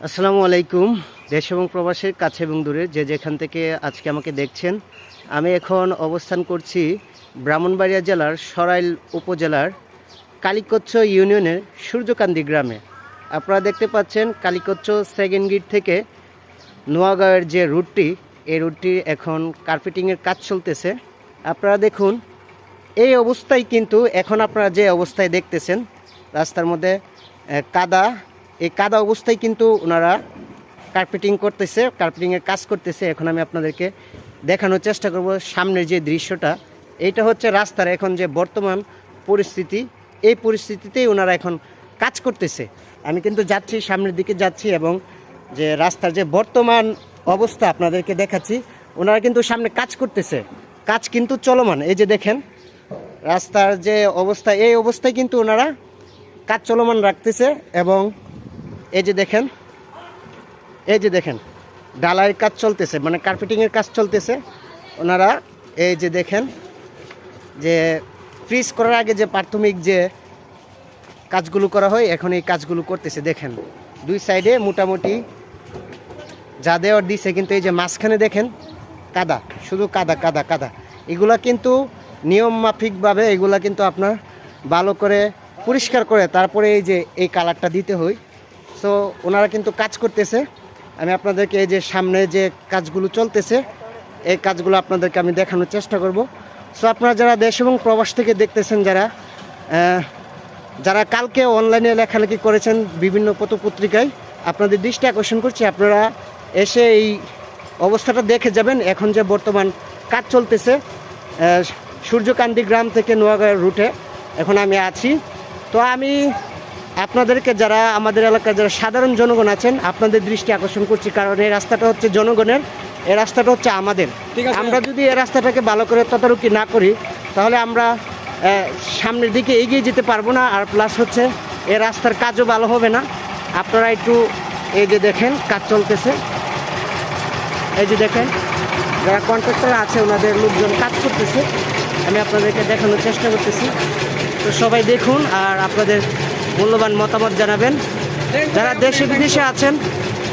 আসসালামু আলাইকুম। দেশ এবং প্রবাসের কাছে এবং দূরে যে যেখান থেকে আজকে আমাকে দেখছেন, আমি এখন অবস্থান করছি ব্রাহ্মণবাড়িয়া জেলার সরাইল উপজেলার কালীকচ্ছ ইউনিয়নের সূর্যকান্দি গ্রামে। আপনারা দেখতে পাচ্ছেন কালীকচ্ছ সেকেন্ড গেট থেকে নোয়াগাঁওয়ের যে রুটটি, এই রুটটি এখন কার্পেটিংয়ের কাজ চলতেছে। আপনারা দেখুন এই অবস্থায়, কিন্তু এখন আপনারা যে অবস্থায় দেখতেছেন রাস্তার মধ্যে কাদা, এই কাদা অবস্থায় কিন্তু ওনারা কার্পেটিং করতেছে, কার্পেটিংয়ের কাজ করতেছে। এখন আমি আপনাদেরকে দেখানোর চেষ্টা করব সামনের যে দৃশ্যটা। এইটা হচ্ছে রাস্তার এখন যে বর্তমান পরিস্থিতি, এই পরিস্থিতিতেই ওনারা এখন কাজ করতেছে। আমি কিন্তু যাচ্ছি, সামনের দিকে যাচ্ছি এবং যে রাস্তার যে বর্তমান অবস্থা আপনাদেরকে দেখাচ্ছি। ওনারা কিন্তু সামনে কাজ করতেছে, কাজ কিন্তু চলমান। এই যে দেখেন রাস্তার যে অবস্থা, এই অবস্থায় কিন্তু ওনারা কাজ চলমান রাখতেছে। এবং এই যে দেখেন ঢালাইয়ের কাজ চলতেছে, মানে কার্পেটিংয়ের কাজ চলতেছে। ওনারা এই যে দেখেন যে ফ্রিজ করার আগে যে প্রাথমিক যে কাজগুলো করা হয়, এখন এই কাজগুলো করতেছে। দেখেন দুই সাইডে মোটামুটি যা দেওয়ার দিছে, কিন্তু এই যে মাঝখানে দেখেন কাদা, শুধু কাদা কাদা কাদা। এগুলা কিন্তু নিয়ম মাফিকভাবে এগুলা কিন্তু আপনার ভালো করে পরিষ্কার করে তারপরে এই যে এই কালারটা দিতে হয়। সো ওনারা কিন্তু কাজ করতেছে। আমি আপনাদেরকে এই যে সামনে যে কাজগুলো চলতেছে, এই কাজগুলো আপনাদেরকে আমি দেখানোর চেষ্টা করব। সো আপনারা যারা দেশ এবং প্রবাস থেকে দেখতেছেন, যারা কালকে অনলাইনে লেখালেখি করেছেন বিভিন্ন পত্রপত্রিকায়, আপনাদের দৃষ্টি আকর্ষণ করছি, আপনারা এসে এই অবস্থাটা দেখে যাবেন। এখন যে বর্তমান কাজ চলতেছে সূর্যকান্দি গ্রাম থেকে নোয়াগাঁও রুটে এখন আমি আছি। তো আমি আপনাদেরকে, যারা আমাদের এলাকার যারা সাধারণ জনগণ আছেন, আপনাদের দৃষ্টি আকর্ষণ করছি, কারণ এই রাস্তাটা হচ্ছে জনগণের, এই রাস্তাটা হচ্ছে আমাদের। আমরা যদি এই রাস্তাটাকে ভালো করে তদারকি না করি, তাহলে আমরা সামনের দিকে এগিয়ে যেতে পারবো না। আর প্লাস হচ্ছে এই রাস্তার কাজও ভালো হবে না। আপনারা একটু এই যে দেখেন কাজ চলতেছে, এই যে দেখেন যারা কন্ট্রাক্টর আছে ওনাদের লোকজন কাজ করতেছে। আমি আপনাদেরকে দেখানোর চেষ্টা করতেছি। তো সবাই দেখুন আর আপনাদের মূল্যবান মতামত জানাবেন। যারা দেশে বিদেশে আছেন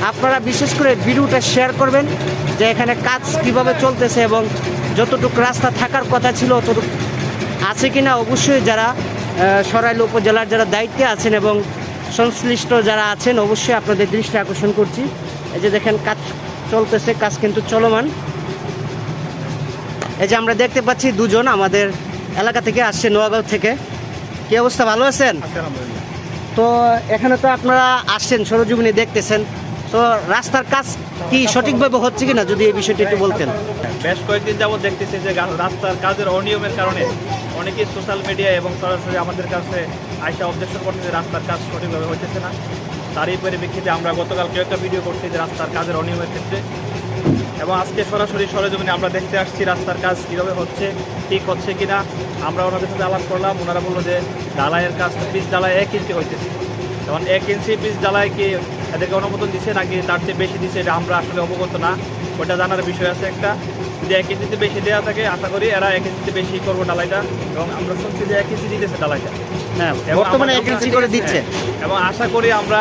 আপনারা বিশেষ করে ভিডিওটা শেয়ার করবেন যে এখানে কাজ কিভাবে চলতেছে এবং যতটুকু রাস্তা থাকার কথা ছিল অতটুকু আছে কিনা। অবশ্যই যারা সরাইল উপজেলার যারা দায়িত্বে আছেন এবং সংশ্লিষ্ট যারা আছেন, অবশ্যই আপনাদের দৃষ্টি আকর্ষণ করছি। এই যে দেখেন কাজ চলতেছে, কাজ কিন্তু চলমান। এই যে আমরা দেখতে পাচ্ছি দুজন আমাদের এলাকা থেকে আসছে, নোয়াগাঁও থেকে। কি অবস্থা, ভালো আছেন? তো এখানে তো আপনারা আসছেন, সরজমিনে দেখতেছেন, তো রাস্তার কাজ কি সঠিকভাবে হচ্ছে কিনা যদি এই বিষয়টি একটু বলতেন। বেশ কয়েকদিন যাবত দেখতেছি যে রাস্তার কাজের অনিয়মের কারণে অনেকেই সোশ্যাল মিডিয়া এবং সরাসরি আমাদের কাছে আইসা অবজেকশন করতেছে রাস্তার কাজ সঠিকভাবে হইতেছে না। তারই পরিপ্রেক্ষিতে আমরা গতকালকে একটা ভিডিও করছি যে রাস্তার কাজের অনিয়মের ক্ষেত্রে, এবং আজকে সরাসরি সরেজমিনে আমরা দেখতে আসছি রাস্তার কাজ কীভাবে হচ্ছে, ঠিক হচ্ছে কিনা। আমরা ওনাদের সাথে আলাপ করলাম, ওনারা বললো যে ঢালাইয়ের কাজ, পিচ ঢালাই 1 ইঞ্চি হইতেছে। এখন 1 ইঞ্চি পিচ ঢালাই কি এদেরকে অনুমোদন দিচ্ছে নাকি তার চেয়ে বেশি দিচ্ছে, এটা আমরা আসলে অবগত না। ওটা জানার বিষয় আছে একটা। যদি 1 ইঞ্চিতে বেশি দেওয়া থাকে, আশা করি এরা 1 ইঞ্চিতে বেশি করবো ঢালাইটা। এবং আমরা শুনছি যে 1 ইঞ্চি দিতেছে ঢালাইটা, হ্যাঁ বর্তমানে 1 ইঞ্চি করে দিচ্ছে। এবং আশা করি আমরা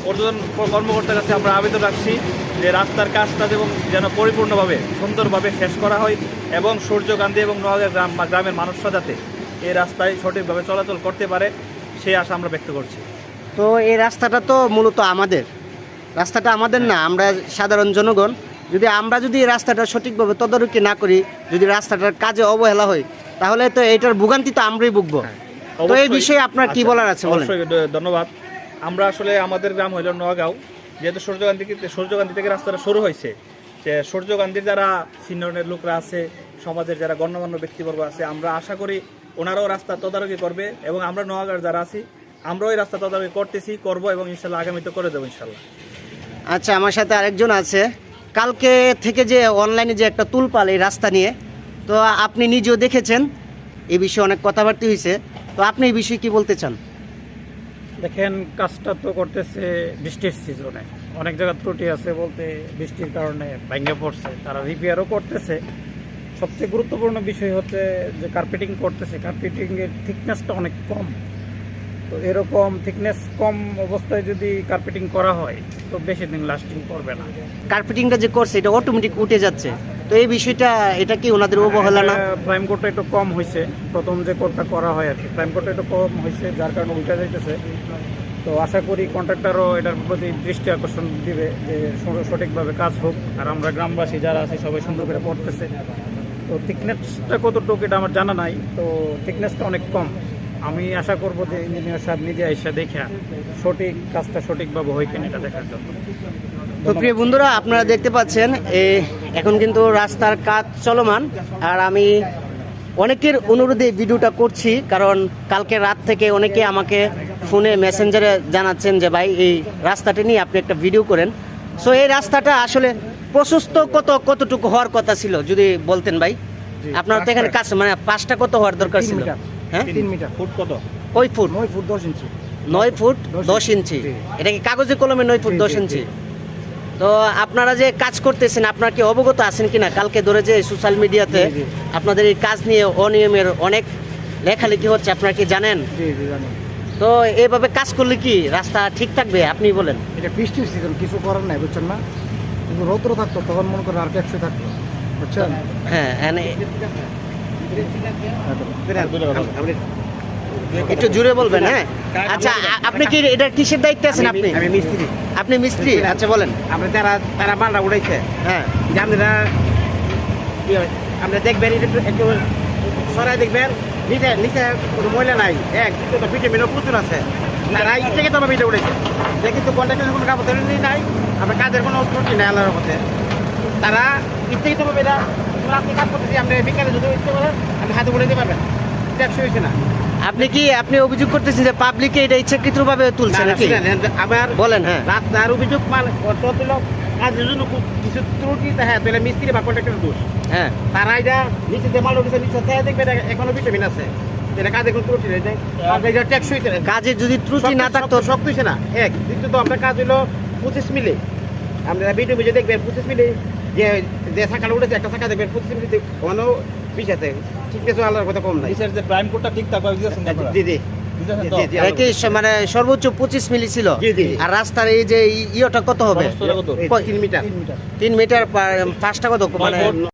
ঊর্ধ্বতন কর্মকর্তার কাছে আমরা আবেদন রাখছি যে রাস্তার কাজটা যেন পরিপূর্ণভাবে সুন্দরভাবে শেষ করা হয় এবং সূর্যকান্দি এবং নোয়াগাঁও গ্রামের মানুষরা যাতে এই রাস্তায় সঠিকভাবে চলাচল করতে পারে, সেই আশা আমরা ব্যক্ত করছি। তো এই রাস্তাটা তো মূলত আমাদের, রাস্তাটা আমাদের না, আমরা সাধারণ জনগণ। আমরা যদি এই রাস্তাটা সঠিকভাবে তদারকি না করি, যদি রাস্তাটার কাজে অবহেলা হয়, তাহলে তো এইটার ভোগান্তি তো আমরাই ভুগবো। তো এই বিষয়ে আপনার কি বলার আছে বলেন। ধন্যবাদ। আমরা আসলে আমাদের গ্রাম হইল নোয়াগাঁও, যেহেতু সূর্যকান্দি থেকে রাস্তাটা শুরু হয়েছে, যে সূর্যকান্দির যারা সিনিয়রের লোকরা আছে, সমাজের যারা গণ্যমান্য ব্যক্তিবর্গ আছে, আমরা আশা করি ওনারাও রাস্তা তদারকি করবে এবং আমরা নোয়াগাঁওর যারা আছি আমরাও এই রাস্তা তদারকি করবো এবং ইনশাল্লাহ আগামীতে করে দেবো ইনশাল্লাহ। আচ্ছা, আমার সাথে আরেকজন আছে। কালকে থেকে যে অনলাইনে যে একটা তুলপাল এই রাস্তা নিয়ে, তো আপনি নিজেও দেখেছেন, এই বিষয়ে অনেক কথাবার্তা হয়েছে। তো আপনি এই বিষয়ে কি বলতে চান? দেখেন, কাজটা তো করতেছে বৃষ্টির সিজনে, অনেক জায়গা ত্রুটি আছে বলতে বৃষ্টির কারণে ভেঙে পড়ছে, তারা রিপেয়ারও করতেছে। সবচেয়ে গুরুত্বপূর্ণ বিষয় হচ্ছে যে কার্পেটিং করতেছে, কার্পেটিংয়ের থিকনেসটা অনেক কম। তো এরকম থিকনেস কম অবস্থায় যদি কার্পেটিং করা হয় তো বেশি দিন লাস্টিং করবে না। কার্পেটিংটা যে করছে এটা অটোমেটিক উঠে যাচ্ছে, তো এই বিষয়টা এটা কি ওনাদের অবহেলা না? প্রাইম কোটটা একটু কম হয়েছে, প্রথম যে কোটটা করা হয় আর কি, প্রাইম কোটটা একটু কম হয়েছে, যার কারণে উঠে যাইতেছে। তো আশা করি কন্ট্রাক্টরও এটার প্রতি দৃষ্টি আকর্ষণ দিবে যে সঠিকভাবে কাজ হোক, আর আমরা গ্রামবাসী যারা আছে সবাই সুন্দর করে করতেছে। তো থিকনেসটা কতটুকু এটা আমার জানা নাই, তো থিকনেসটা অনেক কম। আমি আশা করব যে ইঞ্জিনিয়ার সাহেব নিজে এসে দেখে সঠিক কাজটা সঠিকভাবে হয় কিনা এটা দেখার জন্য। তো প্রিয় বন্ধুরা, আপনারা দেখতে পাচ্ছেন এখন কিন্তু রাস্তার কাজ চলমান, আর আমি অনেকের অনুরোধে ভিডিওটা করছি, কারণ কালকে রাত থেকে অনেকে আমাকে ফোনে মেসেঞ্জারে জানাচ্ছেন যে ভাই এই রাস্তাটা নিয়ে আপনি একটা ভিডিও করেন। সো এই রাস্তাটা আসলে প্রশস্ত কতটুকু হওয়ার কথা ছিল যদি বলতেন ভাই। আপনার তো এখানে কাজ মানে 5টা কত হওয়ার দরকার ছিল? হ্যাঁ 3 মিটার। ফুট কত? ওই ফুট 9 ফুট 10 ইঞ্চি। 9 ফুট 10 ইঞ্চি। জি। এটা কি কাগজে কলমে 9 ফুট জি, 10 জি, ইঞ্চি? তো আপনারা যে কাজ করতেছেন, আপনার কি অবগত আছেন কিনা? কালকে ধরে যে সোশ্যাল মিডিয়াতে জি, জি। আপনাদের এই কাজ নিয়ে অনিয়মের অনেক লেখালেখি হচ্ছে, আপনারা কি জানেন? জি জি জানি। তো এইভাবে কাজ করলে কি রাস্তা ঠিক থাকবে আপনি বলেন? এটা বৃষ্টির সিজন, কিছু করার নাই, বুঝছেন না? কিন্তু রৌদ্র থাকতো তখন মনে করেন আর একশো থাকতো, বুঝছেন? হ্যাঁ একটু জুড়ে বলবেন। হ্যাঁ আচ্ছা, আপনি কি এটা কিসের দায়িত্বে আছেন? আপনি আমি মিস্ত্রি। আপনি মিস্ত্রি? আচ্ছা বলেন। আপনি তারা মালটা উড়াইছে, হ্যাঁ যে আপনারা আপনি দেখবেন এটা একটু সরাই দেখবেন, নিচে নিচে কোনো ময়লা নাই, দ্বিতীয়ত ভিটামিনও প্রচুর আছে। তারা ইচ্ছে তো ভিটা উড়েছে, যে কিন্তু কন্ট্রাক্টের কোনো কাপড় নাই, আপনার কাজের কোনো ত্রুটি নাই আল্লাহর মধ্যে। তারা ইচ্ছে তো পাবে না, আপনি কাজ করতেছি, আপনি বিকালে যদি ইচ্ছে করেন আপনি হাতে উড়ে দিতে পারবেন, ট্যাক্স হয়েছে না। আপনি অভিযোগ করতেছেন যে পাবলিকে এটা ইচ্ছাকৃতভাবে তুলছে নাকি? আবার বলেন। হ্যাঁ রাস্তার অভিযোগ মানে কাজের জন্য কিছু ত্রুটি, হ্যাঁ তাহলে মিস্ত্রি বা কন্ট্রাক্টরের দোষ। হ্যাঁ তারা এটা নিচে যে মাল উঠেছে নিচে থেকে দেখবে এখনো ভিটামিন আছে, এটা কাজে কোনো ত্রুটি নেই, এটা ট্যাক্স হয়েছে না। কাজে যদি ত্রুটি না থাকতো, শক্ত হয়েছে না। দ্বিতীয়ত আপনার কাজ হলো 25 মিলি, আপনারা ভিডিও বুঝে দেখবেন 25 মিলি, যে শাখাটা উঠেছে একটা শাখা দেখবেন 25 মিলিতে কোনো পিছ আছে, ঠিক আছে, আল্লাহর কথা কম নাই। নিচের যে প্রাইম কোডটা ঠিক থাকবে জি জি এটা কি মানে সর্বোচ্চ 25 মিলি ছিল? জি, জি। আর রাস্তার এই যে ইয়েটা কত হবে? 3 মিটার। 3 মিটার 5টা কত মানে